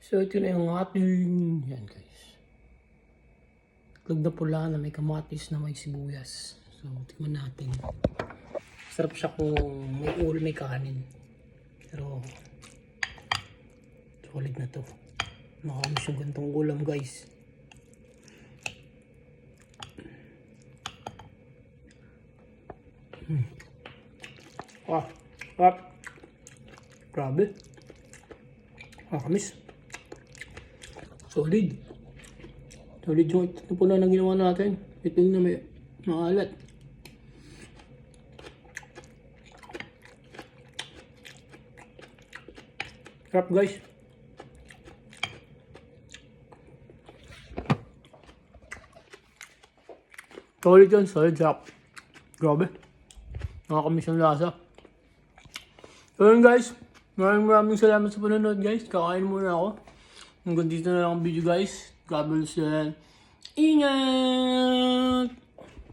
So ito na yung ating, yan guys. Itlog na pula na may kamatis na may sibuyas. So tingnan natin. Sarap siya kung may ulo, may kanin. Pero solid na to. Nakakamiss yung gantong ulam guys. Grabe. Nakakamiss. Solid. Solid yung ito pula na ginawa natin. Ito yung na may maalat. Sarap guys. Solid yun, solid sarap. Grabe. Nakakamiss yung lasa. So yun guys. Maraming salamat sa panonood guys. Kakain muna ako. Hanggang dito na lang ang video guys. God bless you. Ingat!